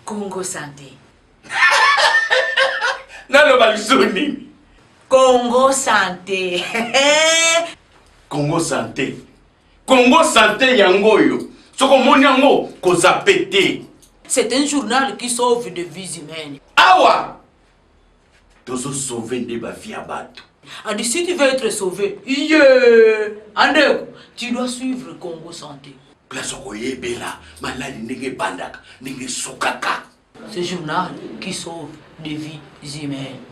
Congo Santé. Nalo balisoni. Congo Santé. Congo Santé. Congo Santé yangoyo. Soko moni yango koza pété. C'est un journal qui sauve des vies humaines. Awa. Tozo sauver des vies à bateau. Andi, si tu veux être sauvé, Andeko, tu dois suivre Congo Santé. Place Bela, maladi nenge bandaka, nenge sokaka. Ce journal qui sauve des vies humaines.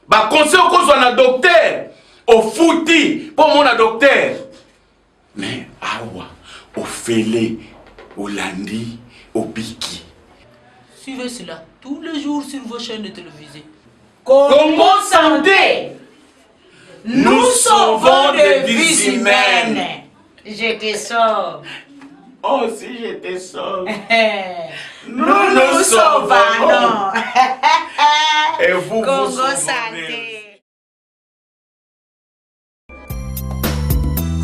Ba conseil kozwa na docteur, au fouti pour mon docteur. Mais awa, au félé, au landi, au biki. Suivez cela tous les jours sur vos chaînes télévisées. Congo Santé. Nous sauvons des vies humaines. Je te sauve. Oh, si je te sauve. Nous sauvons. Et vous, Congo vous sauvez. Santé.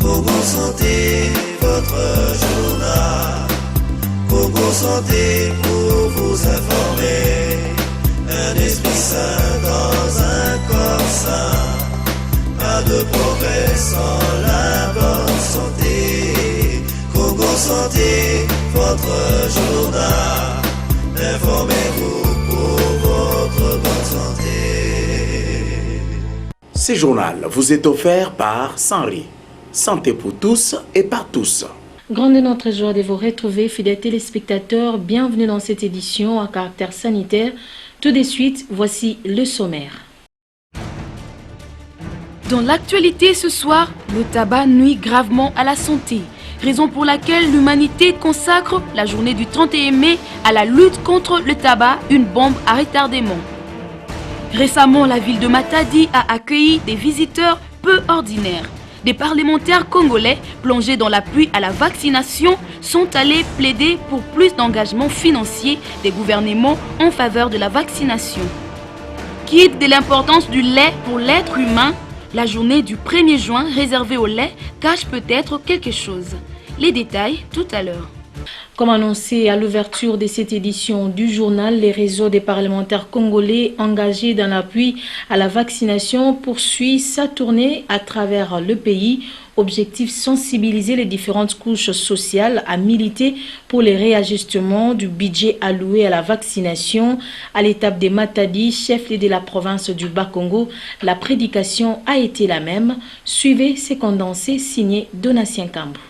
Congo Santé, votre journal. Congo Santé pour vous informer. Un esprit sain dans un corps sain. Pas de progrès sans la bonne santé. Congo Santé, votre journal. Informez-vous pour votre bonne santé. Ce journal vous est offert par Sanri. Santé pour tous et par tous. Grande est notre joie de vous retrouver, fidèles téléspectateurs. Bienvenue dans cette édition à caractère sanitaire. Tout de suite, voici le sommaire. Dans l'actualité ce soir, le tabac nuit gravement à la santé. Raison pour laquelle l'humanité consacre la journée du 31 mai à la lutte contre le tabac, une bombe à retardement. Récemment, la ville de Matadi a accueilli des visiteurs peu ordinaires. Des parlementaires congolais plongés dans la pluie à la vaccination sont allés plaider pour plus d'engagement financier des gouvernements en faveur de la vaccination. Quitte de l'importance du lait pour l'être humain, la journée du 1er juin réservée au lait cache peut-être quelque chose. Les détails tout à l'heure. Comme annoncé à l'ouverture de cette édition du journal, les réseaux des parlementaires congolais engagés dans l'appui à la vaccination poursuit sa tournée à travers le pays. Objectif: sensibiliser les différentes couches sociales à militer pour les réajustements du budget alloué à la vaccination. À l'étape des Matadi, chef-lieu de la province du Bas-Congo, la prédication a été la même. Suivez ces condensés signés Donatien Cambou.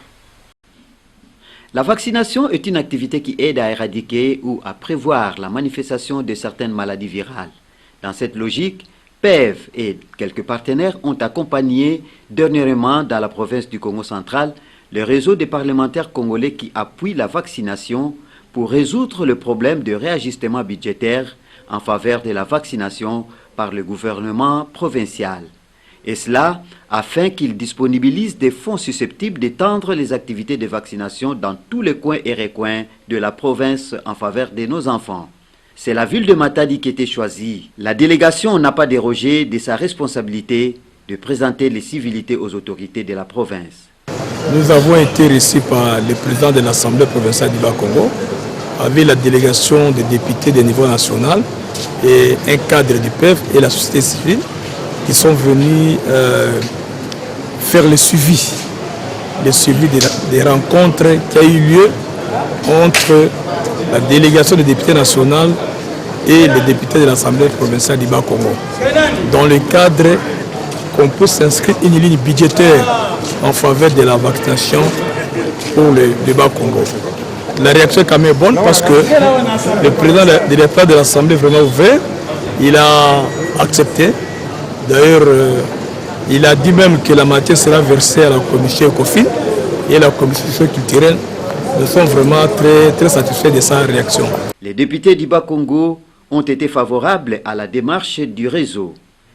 La vaccination est une activité qui aide à éradiquer ou à prévoir la manifestation de certaines maladies virales. Dans cette logique, PEV et quelques partenaires ont accompagné dernièrement dans la province du Congo central le réseau des parlementaires congolais qui appuient la vaccination pour résoudre le problème de réajustement budgétaire en faveur de la vaccination par le gouvernement provincial. Et cela afin qu'il disponibilise des fonds susceptibles d'étendre les activités de vaccination dans tous les coins et recoins de la province en faveur de nos enfants. C'est la ville de Matadi qui était choisie. La délégation n'a pas dérogé de sa responsabilité de présenter les civilités aux autorités de la province. Nous avons été reçus par le président de l'Assemblée provinciale du Bas-Congo, avec la délégation des députés de niveau national et un cadre du PEV et la société civile qui sont venus faire le suivi des rencontres qui a eu lieu entre la délégation des députés nationaux et les députés de l'Assemblée provinciale du Bas-Congo. Dans le cadre qu'on peut s'inscrire une ligne budgétaire en faveur de la vaccination pour le Bas-Congo. La réaction est quand même bonne parce que le président de l'Assemblée est vraiment ouvert, il a accepté. D'ailleurs, il a dit même que la matière sera versée à la commission ECOFIN et la commission culturelle. Nous sommes vraiment très satisfaits de sa réaction. Les députés du Bas-Congo ont été favorables à la démarche du réseau.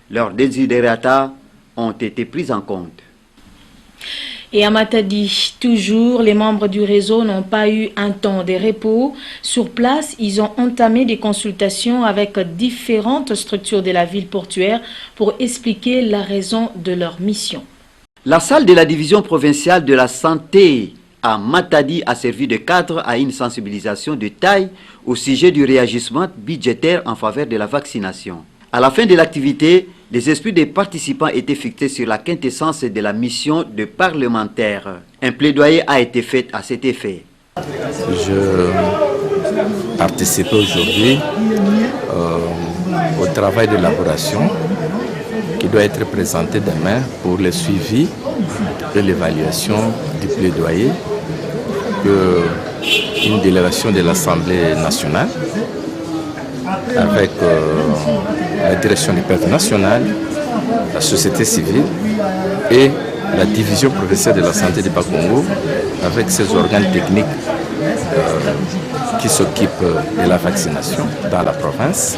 Leurs desiderata ont été pris en compte. Et à Matadi, toujours, les membres du réseau n'ont pas eu un temps de repos. Sur place, ils ont entamé des consultations avec différentes structures de la ville portuaire pour expliquer la raison de leur mission. La salle de la division provinciale de la santé à Matadi a servi de cadre à une sensibilisation de taille au sujet du réagissement budgétaire en faveur de la vaccination. À la fin de l'activité, les esprits des participants étaient fixés sur la quintessence de la mission de parlementaire. Un plaidoyer a été fait à cet effet. Je participe aujourd'hui au travail d'élaboration qui doit être présenté demain pour le suivi et l'évaluation du plaidoyer que une délégation de l'Assemblée nationale avec la direction du PEF national, la société civile et la division provinciale de la santé du Bas-Congo avec ses organes techniques qui s'occupent de la vaccination dans la province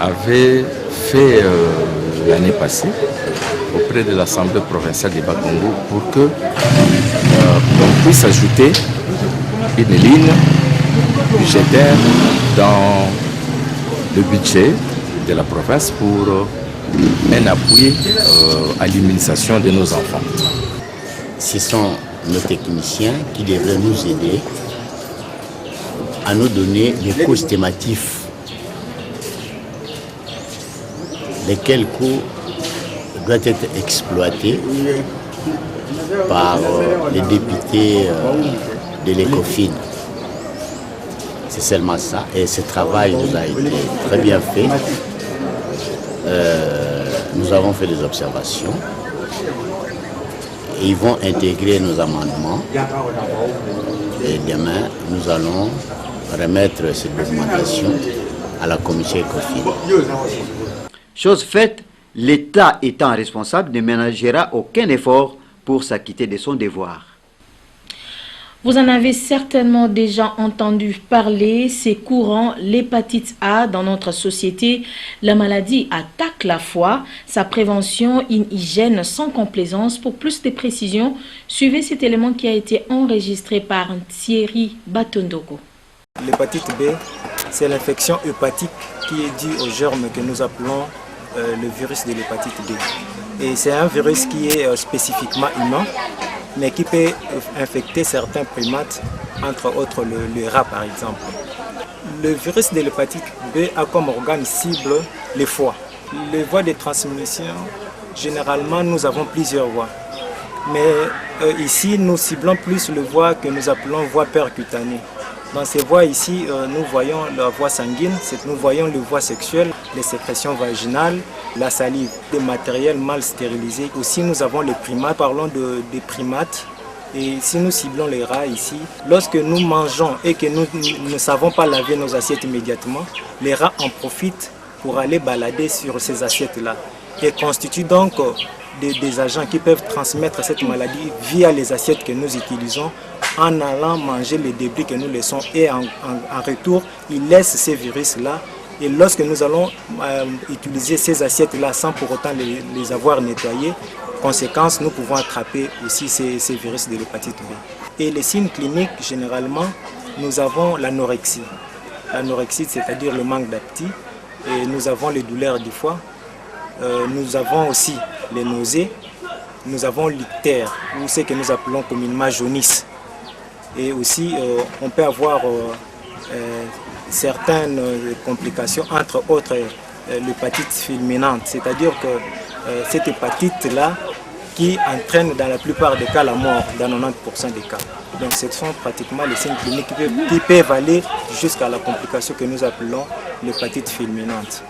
avait fait l'année passée auprès de l'Assemblée provinciale du Bas-Congo pour que on puisse ajouter une ligne budgétaire dans le budget de la province pour un appui à l'immunisation de nos enfants. Ce sont nos techniciens qui devraient nous aider à nous donner les coûts estimatifs. Lesquels coûts doivent être exploités par les députés de l'ECOFIN. C'est seulement ça. Et ce travail nous a été très bien fait. Nous avons fait des observations. Et ils vont intégrer nos amendements. Et demain, nous allons remettre cette documentation à la commission ECOFIN. Chose faite, l'État étant responsable ne ménagera aucun effort pour s'acquitter de son devoir. Vous en avez certainement déjà entendu parler, c'est courant, l'hépatite A dans notre société. La maladie attaque la foie, sa prévention, une hygiène sans complaisance. Pour plus de précisions, suivez cet élément qui a été enregistré par Thierry Batondoko. L'hépatite B, c'est l'infection hépatique qui est due au germe que nous appelons le virus de l'hépatite B. Et c'est un virus qui est spécifiquement humain, mais qui peut infecter certains primates, entre autres le rat par exemple. Le virus de l'hépatite B a comme organe cible les foies. Les voies de transmission, généralement nous avons plusieurs voies. Mais ici nous ciblons plus les voies que nous appelons voies percutanées. Dans ces voies ici, nous voyons la voie sanguine, nous voyons les voies sexuelles, les sécrétions vaginales, la salive, des matériels mal stérilisés. Aussi nous avons les primates, parlons des primates. Et si nous ciblons les rats ici, lorsque nous mangeons et que nous ne savons pas laver nos assiettes immédiatement, les rats en profitent pour aller balader sur ces assiettes-là. Et constituent donc des agents qui peuvent transmettre cette maladie via les assiettes que nous utilisons en allant manger les débris que nous laissons et en retour, ils laissent ces virus-là. Et lorsque nous allons utiliser ces assiettes-là sans pour autant les avoir nettoyées, conséquence, nous pouvons attraper aussi ces virus de l'hépatite B. Et les signes cliniques, généralement, nous avons l'anorexie. L'anorexie, c'est-à-dire le manque d'appétit. Et nous avons les douleurs du foie. Nous avons aussi les nausées. Nous avons l'ictère, ou ce que nous appelons communément jaunisse. Et aussi, on peut avoir certaines complications, entre autres l'hépatite fulminante, c'est-à-dire que cette hépatite-là qui entraîne dans la plupart des cas la mort, dans 90% des cas. Donc ce sont pratiquement les signes cliniques qui peuvent aller jusqu'à la complication que nous appelons l'hépatite fulminante.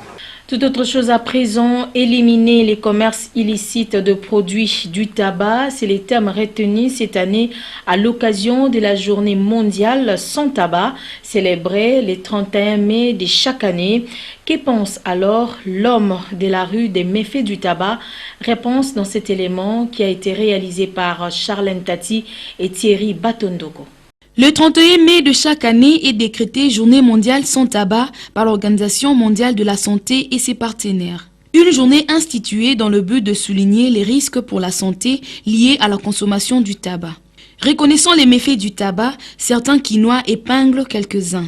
Tout autre chose à présent, éliminer les commerces illicites de produits du tabac, c'est les termes retenus cette année à l'occasion de la journée mondiale sans tabac, célébrée le 31 mai de chaque année. Que pense alors l'homme de la rue des méfaits du tabac? Réponse dans cet élément qui a été réalisé par Charlène Tati et Thierry Batondoko. Le 31 mai de chaque année est décrété Journée mondiale sans tabac par l'Organisation mondiale de la santé et ses partenaires. Une journée instituée dans le but de souligner les risques pour la santé liés à la consommation du tabac. Reconnaissant les méfaits du tabac, certains Quinois épinglent quelques-uns.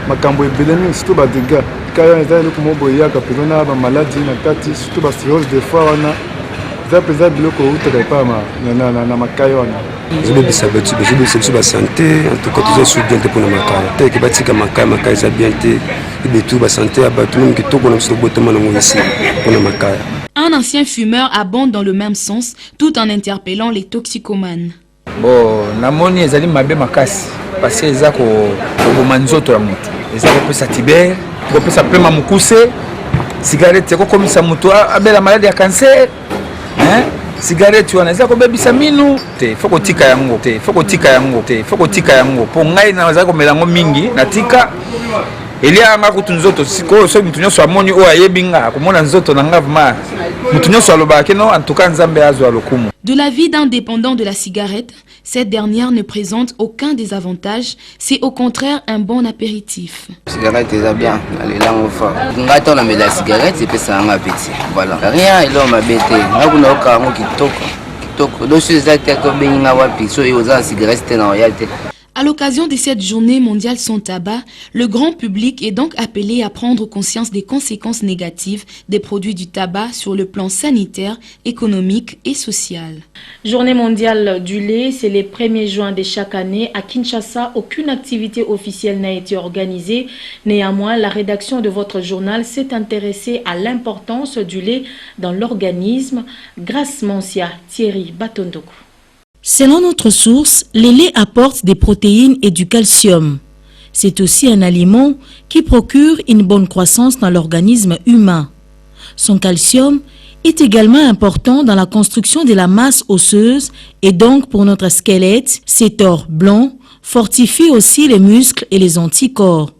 makambo ebele mingi surtout badega kaya eza eloko moko boye eyaka mpenza na bamaladi na kati surtout bastérose des fois wana eza mpenza biloko eutaka epa na makaya wana ezobebisa biso basante antuka toza bien te mpona makaya teke batika makaya eza bien te ebetu basante ya bato meme kitoko na biso tobotama nango esi mpona makaya. Un ancien fumeur abonde dans le même sens tout en interpellant les toxicomanes. Bon, namoni ezali mabe makasi parce que eza koboma nzoto ya moto eza kopesa tibere kopesa pema mokuse cigarette ekokomisa moto abela maladi ya cancer cigarette wana eza kobebisa minu te foko tika yango po ngai naza komela yango mingi na tika elia nga kutu nzoto sikoyo so mutu nyonso amoni oyo ayebi nga akomona nzoto na nga vraiment mutu nyonso alobaki no en tout cas nzambe azwa lokumu. De la vie d'un dépendant de la cigarette, cette dernière ne présente aucun désavantage, c'est au contraire un bon apéritif. Cigarette est bien, elle est là au fond. Ngato na la cigarette c'est ça un appétit. Voilà. Rien et l'homme a bêté. Ngakuna okamu kitoko. Donc c'est ça que benga wapi so yoza cigarette na royalité. À l'occasion de cette journée mondiale sans tabac, le grand public est donc appelé à prendre conscience des conséquences négatives des produits du tabac sur le plan sanitaire, économique et social. Journée mondiale du lait, c'est le 1er juin de chaque année. À Kinshasa, aucune activité officielle n'a été organisée. Néanmoins, la rédaction de votre journal s'est intéressée à l'importance du lait dans l'organisme. Grâce Mancia, Thierry Batondoko. Selon notre source, le lait apporte des protéines et du calcium. C'est aussi un aliment qui procure une bonne croissance dans l'organisme humain. Son calcium est également important dans la construction de la masse osseuse et donc pour notre squelette, cet or blanc fortifie aussi les muscles et les anticorps.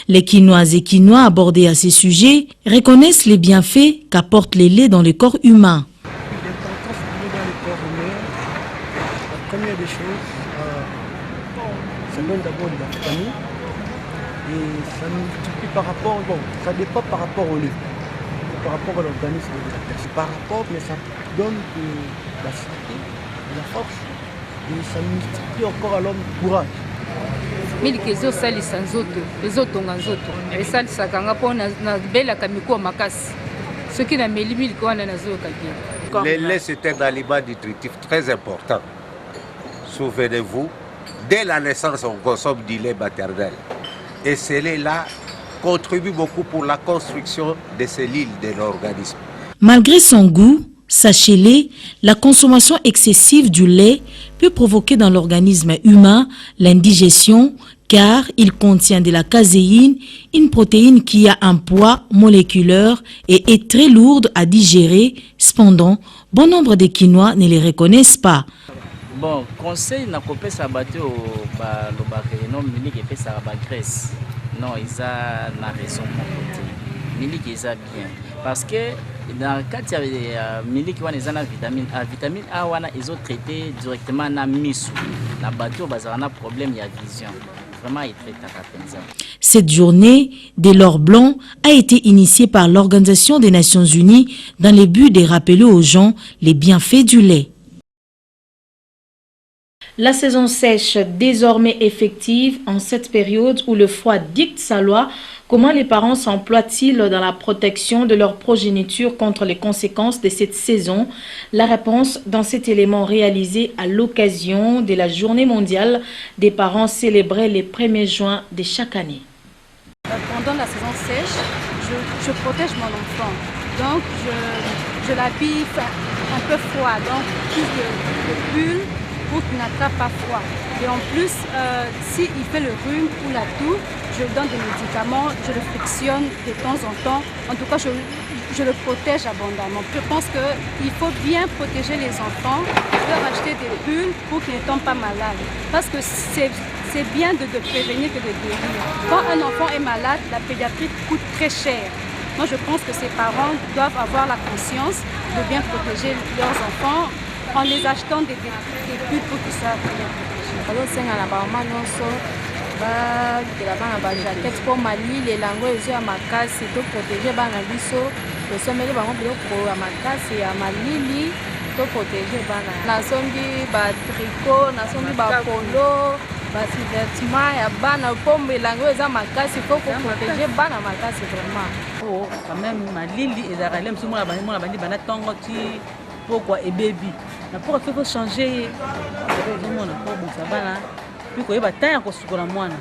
Les Quinois et Quinois abordés à ces sujets reconnaissent les bienfaits qu'apporte le lait dans le corps humain. Première des choses, ça donne d'abord de la vitamine et ça multiplie par rapport, bon, ça dépend par rapport au lait, par rapport à l'organisme de la personne. Par rapport, mais ça donne de la santé, de la force et ça multiplie encore à l'homme courage. Miliki ezosalisa nzoto ezotonga nzoto esalisaka nga mpo nabelaka mikuwa makasi soki nameli miliki wana nazoyoka bien. Le lait c'est un aliment nutritif très important. Souvenez-vous, dès la naissance, on consomme du lait maternel. Et ce lait-là contribue beaucoup pour la construction des cellules de l'organisme. Malgré son goût, sachez-le, la consommation excessive du lait peut provoquer dans l'organisme humain l'indigestion car il contient de la caséine, une protéine qui a un poids moléculaire et est très lourde à digérer. Cependant, bon nombre de Quinois ne les reconnaissent pas. Bon, conseil na kopesa bato ba lobaka non miliki pesa ba graisse. Non, ils a na raison mon côté. Miliki ils a bien parce que dans quand il y a miliki wana ils a vitamine A wana ils ont traité directement na misu. Na bato bazana problème il y a vision. Vraiment il traite à pensa. Cette journée de l'or blanc a été initiée par l'Organisation des Nations Unies dans le but de rappeler aux gens les bienfaits du lait. La saison sèche désormais effective en cette période où le froid dicte sa loi. Comment les parents s'emploient-ils dans la protection de leur progéniture contre les conséquences de cette saison? La réponse dans cet élément réalisé à l'occasion de la Journée mondiale des parents célébrée le 1er juin de chaque année. Pendant la saison sèche, je protège mon enfant. Donc je l'habille un peu froid, donc plus de bulles pour qu'il n'attrape pas froid. Et en plus, s'il fait le rhume ou la toux, je lui donne des médicaments, je le frictionne de temps en temps. En tout cas, je le protège abondamment. Je pense qu'il faut bien protéger les enfants, leur acheter des bulles pour qu'ils ne tombent pas malades. Parce que c'est bien de prévenir que de guérir. Quand un enfant est malade, la pédiatrie coûte très cher. Moi, je pense que ces parents doivent avoir la conscience de bien protéger leurs enfants en les achetant des bulles pour qu'ils soient bien protégés. bakela bana bajakete mpo malili elango ezo ya makasi to protege bana biso tosomeli bango biloko ya makasi ya malili to protege bana nasombi batriko nasombi bapolo basi vêtement ya bana pombe elango eza makasi po koprotege bana makasi vraiment. Oh, quand même malili ezalaka lem so mona bandi bana ntongo ti pokwa ebebi na mpoka fe changer ezomona po bosa bana puis koyeba temps ya kosukola mwana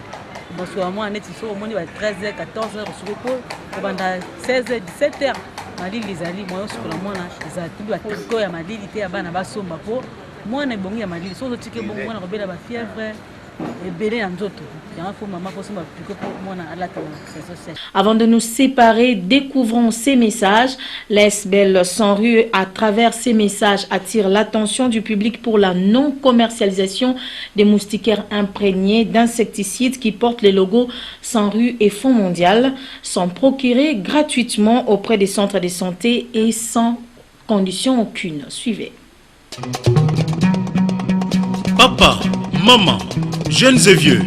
basukola mwana neti so omoni ba 13h 14h kosuko po kobanda 16h 17h malili ezali moyo osukola mwana ezala tubi batriko ya malili te ya bana basomba po mwana ebongi ya malili so ozotiki ebongi mwana kobela bafièvre. Avant de nous séparer, découvrons ces messages. L'ESBEL sans rue, à travers ces messages, attire l'attention du public pour la non-commercialisation des moustiquaires imprégnés d'insecticides qui portent les logos sans rue et Fonds mondial, sont procurés gratuitement auprès des centres de santé et sans condition aucune. Suivez. Papa, maman, jeunes et vieux,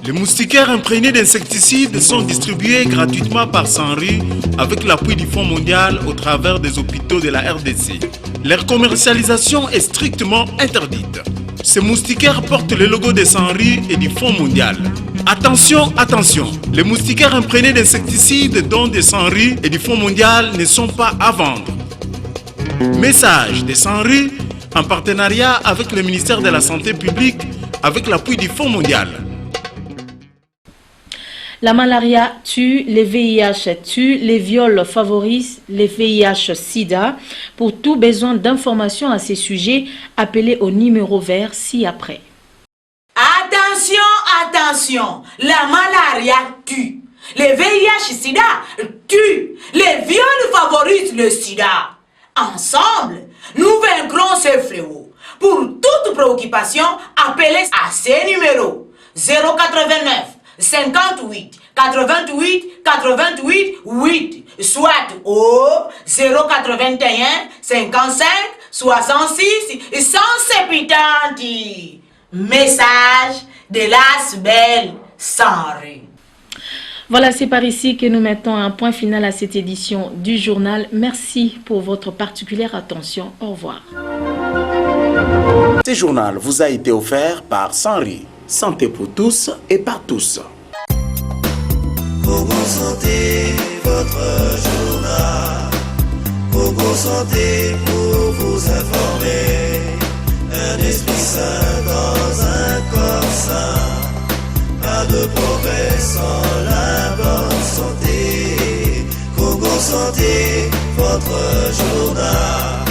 les moustiquaires imprégnés d'insecticides sont distribués gratuitement par Sanri avec l'appui du Fonds mondial au travers des hôpitaux de la RDC. Leur commercialisation est strictement interdite. Ces moustiquaires portent le logo de Sanri et du Fonds mondial. Attention, attention, les moustiquaires imprégnés d'insecticides dont de Sanri et du Fonds mondial ne sont pas à vendre. Message de Sanri en partenariat avec le ministère de la Santé publique avec l'appui du Fonds mondial. La malaria tue, les VIH tuent, les viols favorisent les VIH-Sida. Pour tout besoin d'informations à ces sujets, appelez au numéro vert ci-après. Attention, attention, la malaria tue. Les VIH-Sida tuent, les viols favorisent le Sida. Ensemble, nous vaincrons ce fléau. Pour toute préoccupation, appelez à ces numéros 089 58 88 88 8, soit au 081 55 66 170. Message de l'ESBEL sans rue. Voilà, c'est par ici que nous mettons un point final à cette édition du journal. Merci pour votre particulière attention. Au revoir. Ce journal vous a été offert par Sanri, santé pour tous et par tous. Congo Santé, votre journal. Congo Santé pour vous informer. Un esprit sain dans un corps sain. Pas de progrès sans la bonne santé. Congo Santé, votre journal.